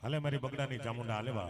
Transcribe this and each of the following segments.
હાલે મારી બગડાની ચામુંડા હાલે બા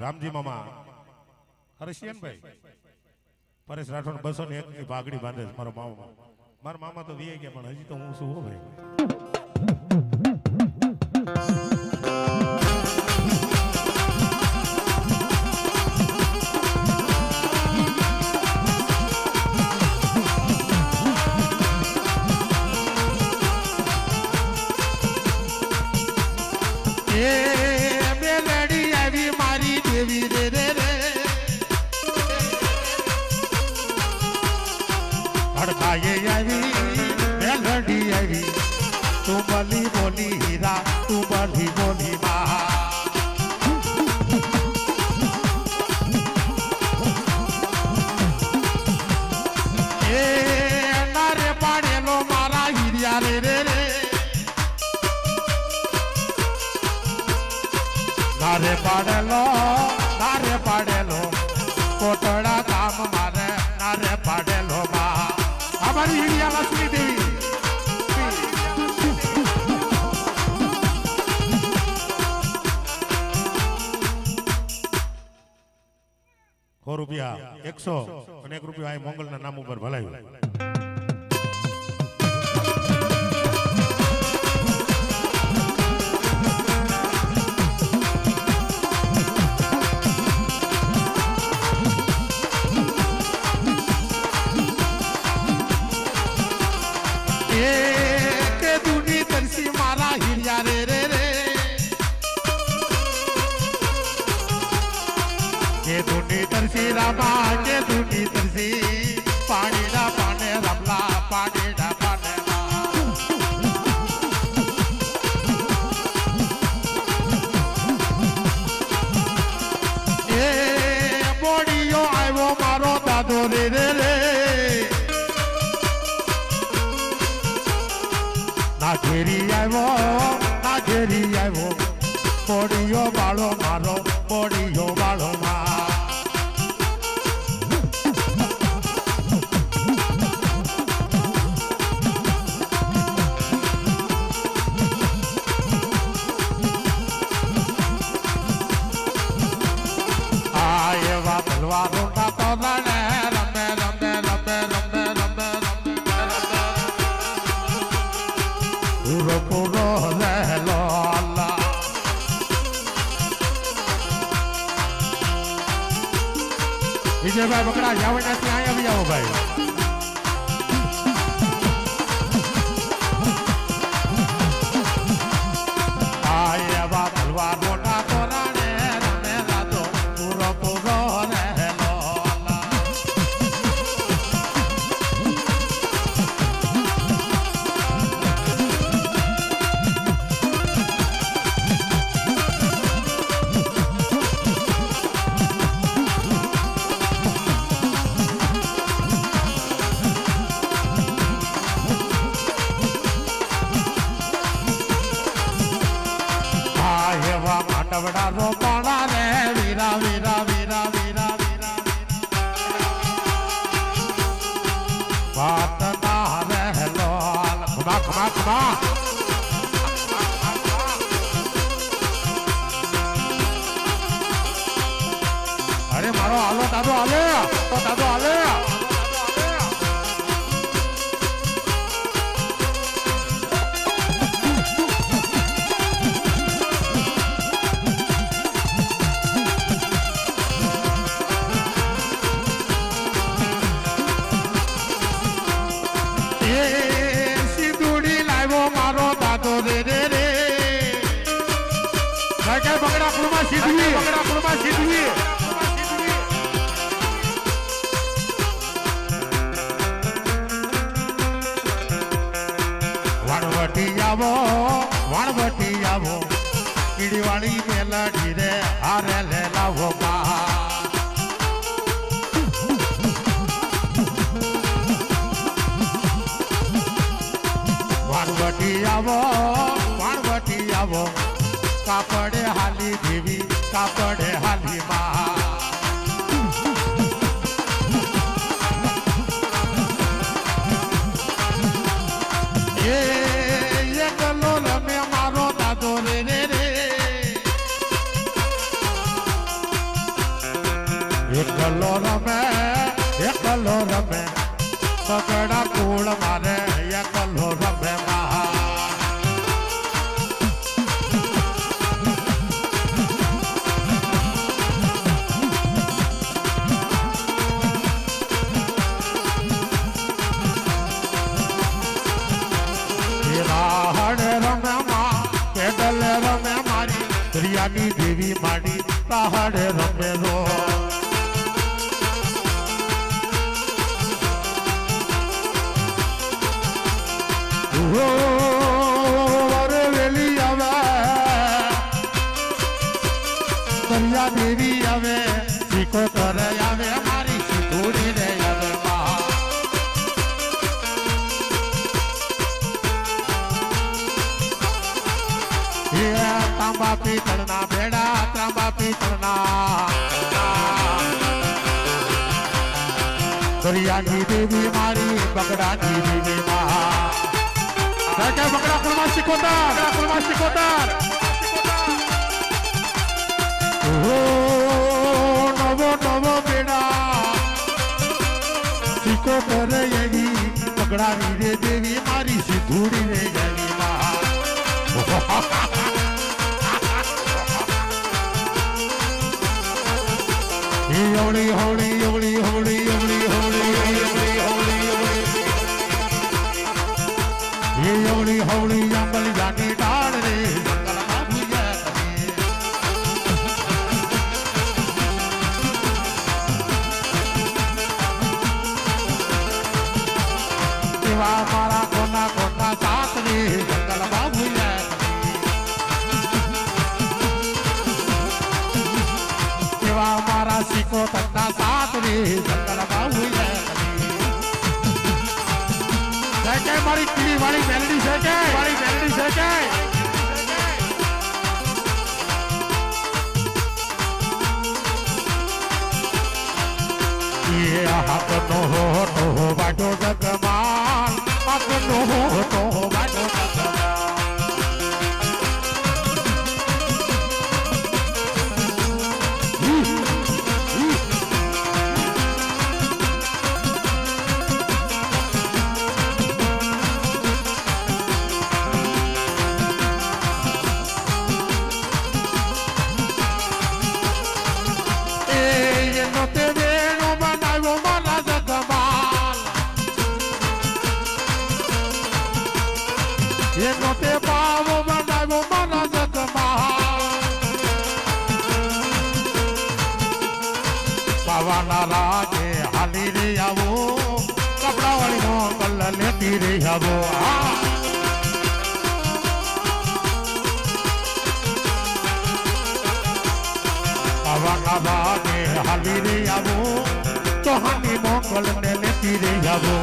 रामजी मामा हर्षियन भाई परेश राठौड़ 201 ની પાઘડી બાંધે છે મારો મામા મારા મામા તો વીએ ગયા પણ હજી તો હું શું હો ભાઈ हड़काए आई मेलडी आई तू बली बोली हीरा तू बली बोली माँ ए नारे पाड़े लो मारा हिरिया रे रे रे नारे पाड़े लो कोटड़ा काम मारे नारे पाड़े लो माँ हमारी हिरिया लक्ष्मी देवी ₹100 100 અને ₹1 આ મોંગલના નામ ઉપર ભલાયું तरसी रामा के दूनी तरसी पानी डा पाने रमला पानी डा पाने ए बोडियो आयो मारो दादो रे रे रे ना घेरी आयो बोडियो बालो मारो बोडियो बालो मारो रोटा तो लड़े रमे रमे रमे रमे रमे पूरो पूरो ले लो अल्लाह विजय भाई बकरा जाओ ना आया भी जाओ भाई आए बात हलवा रोटा तो लड़े रमे रातो पूरो पूरो ले मांडवड़ा रोपाणा रे वीरा वीरा वीरा वीरा वीरा बात ना रह लो खमा खमा खमा अरे मारो आलो दादो आले तो दादो आले કઈ બગડા કુળમાં સીધવી બગડા કુળમાં સીધવી વાણવટી આવો કીડીવાળી મેલડી રે હારે લે લાવો બા વાણવટી આવો કાપડે હાલી દેવી કાપડે હાલી મા એકલો રમે મારો દાદો રે રે રે એકલો રમે બગડા કુળ મારે એકલો રમે મા પેદલ રમે મારી પ્રિયાની દેવી માડી પહાડે રમે રો અરે વેલી આવે દરિયા દેવી આવે શીખો કરે આવે મારી શીખોડી રે આવે તાંબા પિત્તળના બેડા તાંબા પિત્તળના દરિયાની દેવી મારી બગડાની દેવી માં બગડા કુળમાં શીખોતર નવો બેડા શીખોતર એવી બગડાની રે દેવી મારી સીધુડી રે દેવી માં હોળી હોળી હોળી હોળી હોળી હોળી હોળી હોળી અંબલ જાની ડાળ રે જંગલમાં ભૂયા કરે એવા મારા કોના કોના સાથ રે જંગલમાં ભૂયા એવા મારા શીખો તના સાથ રે જંગલમાં ભૂયા કે મારી કીડી વાળી મેલડી છે કે એ હાથનો હોટો વાટો જગમાન હાથનો હોટો વાટો એનો તે પાવો બનાવ્યો મારા જગમાં પાવાના રાગે હાલી રે આવો કપડા વાળી નો કલ લેતી રે આવો પાવાના રાગે હાલી રે આવો ચૌહાની મોકલ ને લેતી રે આવો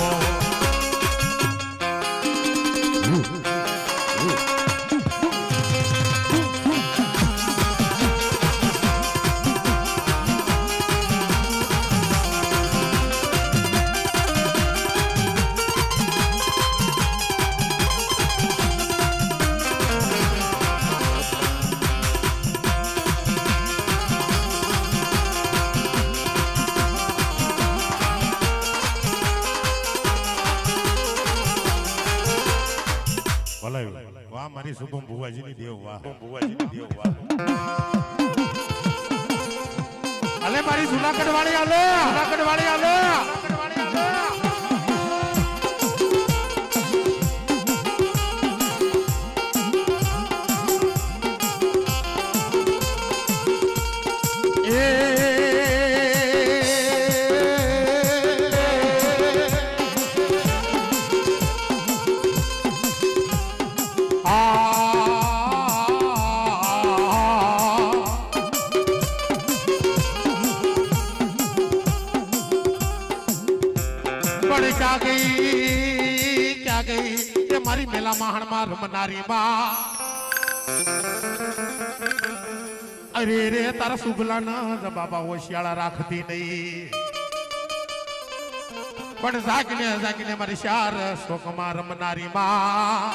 વાહ મારી શુભમ ભુવાજીની દેવ વાહ અલે મારી જુનાગઢ વાળી આલે મેલા મહાણમાં રમનારી માં અરે રે તારા સુગલા ના બાબા ઓશિયાળા રાખતી નહીં પણ જાગીને મારી શાર શોકમાં રમનારી માં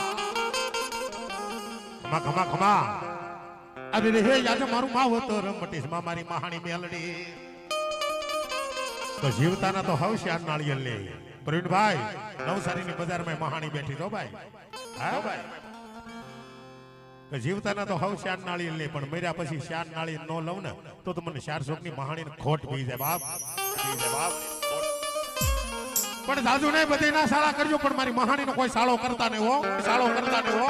ખમા ખમા ખમા અરે રે યાદ મારું માવતર મટીસ માં મારી મહાણી મેલડી તો જીવતાના તો હવશ્યાર નાળિયેર લે પ્રવીણભાઈ નવસારીની બજારમાં મહાણી બેઠી તો ભાઈ હા ભાઈ તો જીવતાના તો હવશ્યાર નાળિયેર લે પણ મર્યા પછી શાર નાળિયેર ન લઉં ને તો મને શાર શોકની મહાણીને ખોટ પી જાય બાપ પણ દાદુ ને બધી ના સાળા કરજો પણ મારી મહાણીનો કોઈ સાળો કરતા નહીં હો સાળો કરતા નહીં હો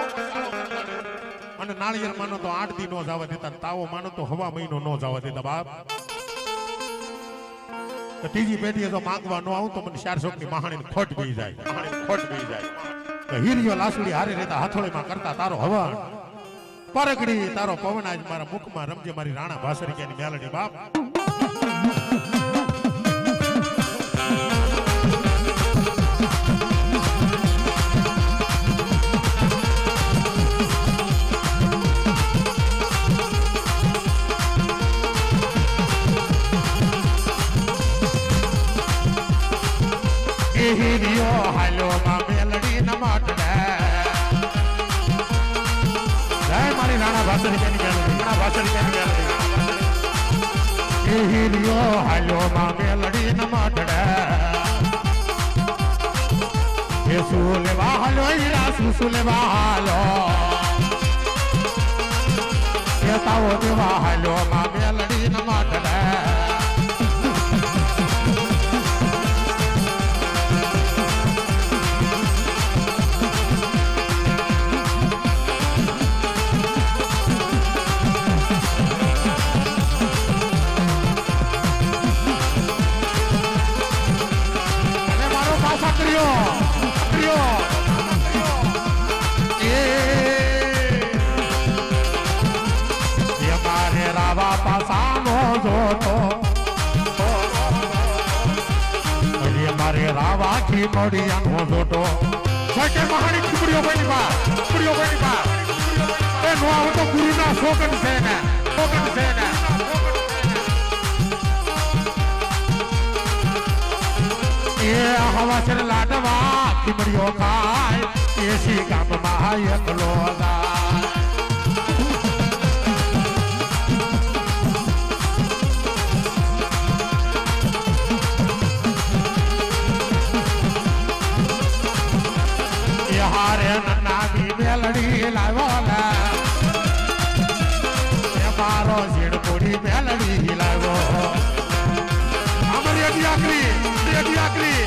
અને નાળિયેર માનો તો 8 દી નો જવા દેતા તાવો માનો તો હવા મહિનો નો જવા દેતા બાપ તો ત્રીજી પેઢીએ તો માંગવા નો આવું તો મને શાર શોકની મહાણીને ખોટ પી જાય મહાણીને ખોટ પી જાય તો હીરિયો લાસુડી હારે રહેતા હાથોળીમાં કરતા તારો હવા પરગડી તારો પવન આજ મારા મુખમાં રમજે મારી રાણા ભાસરિયાની મેલડી બાપ હીરિયો હાલો માં મેલડી ન માટડે જય મારી રાણા ભાસરિયાની મેલડી રાણા ભાસરિયાની મેલડી હીરિયો હાલો માં મેલડી ન માટડે એ સુલેવા હાલો હીરા સુલેવા હાલો એ તાવો દેવા હાલો માં મેલડી ન માટડે મોડિયાનો જોટો સકે મહાણી ખુબડીઓ બની બા એ નો આવ તો ગુરુના શોકન છે ને એ હવા સર લાડવા ખુબડીઓ ખાય એસી ગામમાં એકલો ગાય હારે નાની મેલડી લાવ્યો ને મારો ઝીણપુડી મેલડી લાવ્યો અમારી અડિયાકરી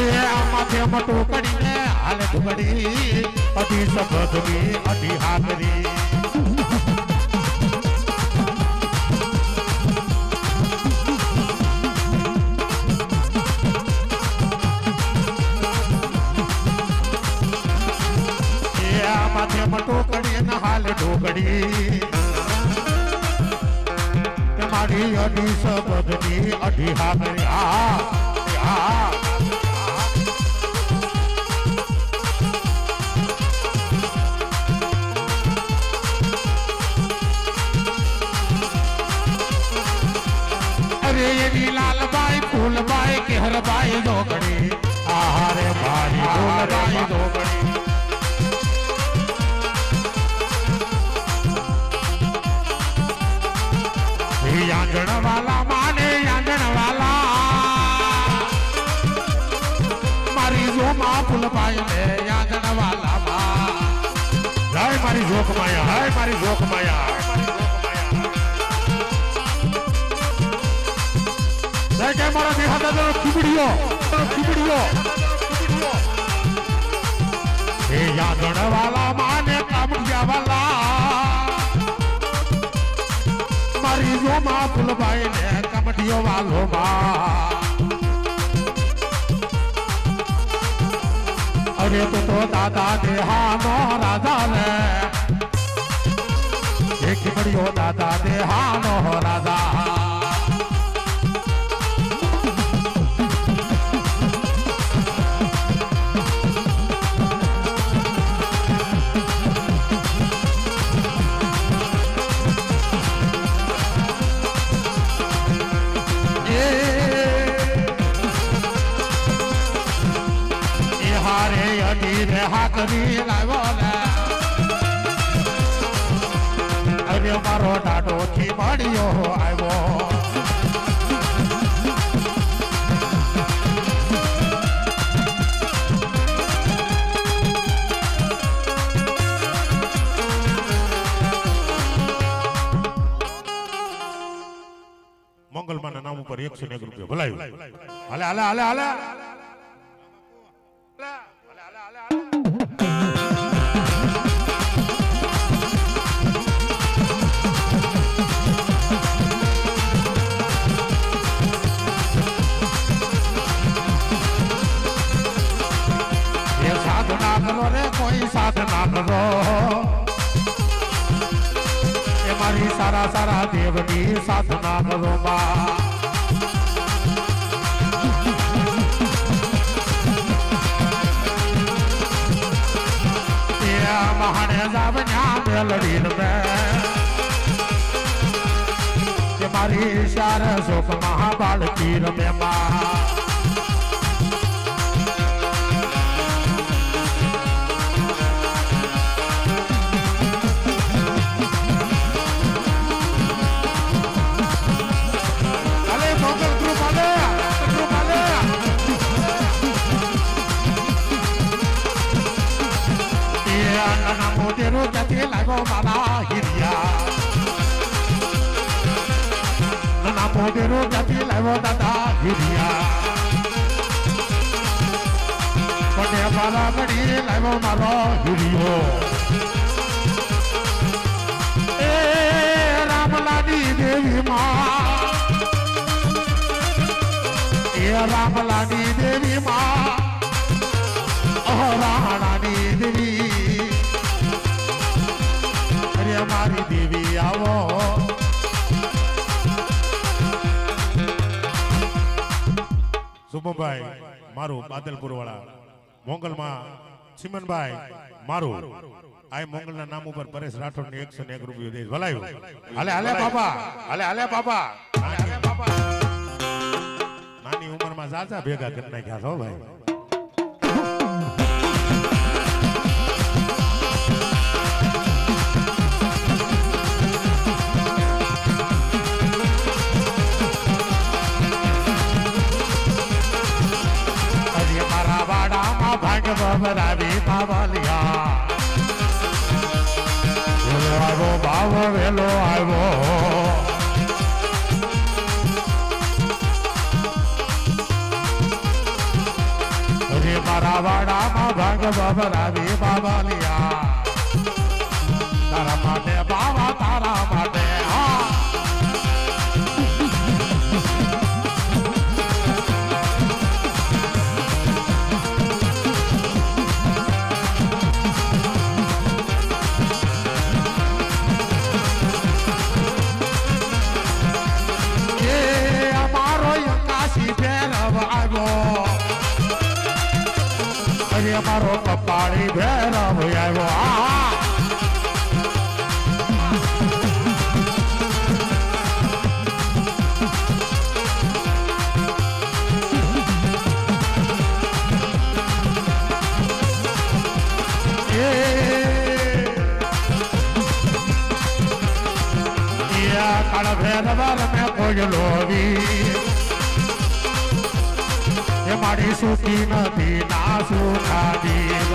એ માથે મટો કરીને હાલે ઢુકડી અઢી સબદની અઢી હાકરી ટોકડી ને હાલ ઢોકડી મારી અઢી સબદની અઢી હાકરી અરે એની લાલબાઈ ફૂલબાઈ કેહરબાઈ ઢોકડી આહારે ભાઈ ફૂલબાઈ ઢોકડી आंगण वाला माने आंगण वाला मारी जो माँ फुल पाई ले आंगण वाला माँ हाय मारी जोक माया हाय मारी जोक माया देखे मारा देखा था खिबड़ियो ये आंगण वाला माने कामड़िया वाला मारी जो माँ फुलबाई ने कमटियो वालो माँ अरे तो दादा देहानो राजा ने एक बड़ियो दादा देहानो राजा હાજરી લાવ્યો ને અરે મારો ડાડો થી મળ્યો આવ્યો મંગલમાના નામ ઉપર 101 રૂપિયા ભલાયું હાલે હાલે હાલે હાલે ये साधना करो रे कोई साधना करो ये मारी सारा सारा देवनी साधना करो बा महाने जावन्या मेलडी में मारी शार सुख महाबाल की रमे तेरो जति लागो माला हिरिया नना मोदेरो जति लागो दादा हिरिया पटे बाला बड़ी लागो मारो हिरियो ए रामलानी देवी मां ए रामलानी देवी मां ओ राणानी देवी मारी देवी आवो શુભમભાઈ મારું બાદલપુર વાળા મોંગલમાં ચિમનભાઈ મારું આ મોંગલના નામ ઉપર પરેશ રાઠોડ ને 101 રૂપિયા દે ભલાયું હાલે હાલે બાબા હાલે હાલે બાબા હાલે બાબા નાની ઉંમરમાં જાજા ભેગા કરી નાખ્યા છો ભાઈ भाग बबरावी बावलिया वेलो आवो बाव वेलो आवो अरे मारा वाडाમાં ભાગ બબરાવી બાવલિયા તારા માટે બાવા તારા માટે હા मारो कपाड़ी भैरव आयो काल भैरवर में कोई लोवी मारी सुखी नदी ना सुखा दीव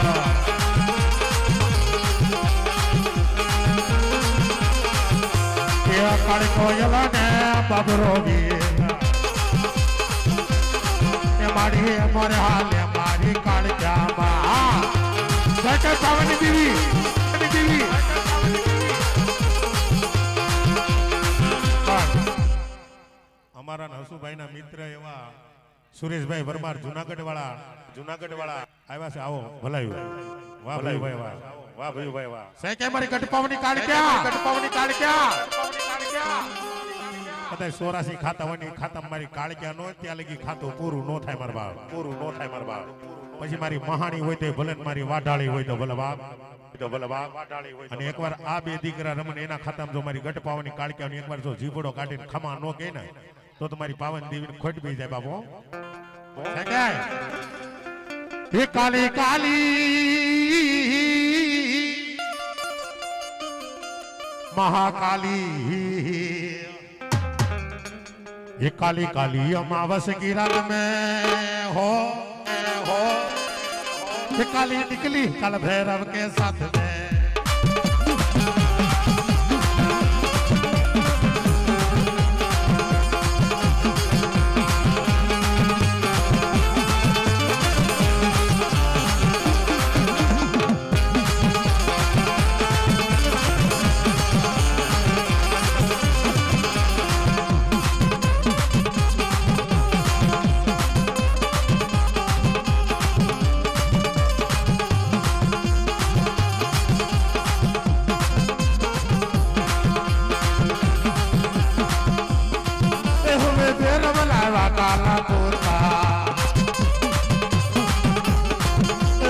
कड़ कोयल ने बबरो मारी मोरे हाले मारी काल जामा पवन दीवी दीवी અમારા નસુભાઈના મિત્ર એવા સુરેશભાઈ પરમાર જુનાગઢ વાળા આવ્યા છે આવો ભલાયું વાહ ભાઈ ભાઈ વાહ વાહ ભાઈ ભાઈ વાહ સે કે મારી ગટપાવની કાળક્યા કદાચ 84 ખાતાવાની ખાતા મારી કાળક્યા નો ત્યાં લગી ખાતું પૂરું નો થાય માર બાપ પછી મારી મહાણી હોય તો ભલે મારી વાઢાળી હોય તો ભલે બાપ અને એકવાર આ બે દીકરા રમણ એના ખાતામાં જો મારી ગટપાવની કાળક્યાની એકવાર જો જીભડો કાઢીને ખમા નો કે ને તો તમારી પાવન દેવીને ખોટ બી જાય બાપો ये काली काली महाकाली, ये काली काली अमावस की रात में हो, ये काली निकली कल भैरव के साथ में। काला तोता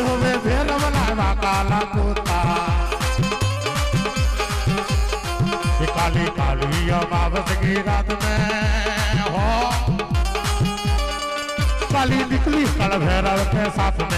हुए भेड़ बनावा काला तोता, काली काली अमावस की रात में हो, काली निकली कल भैरव के साथ में।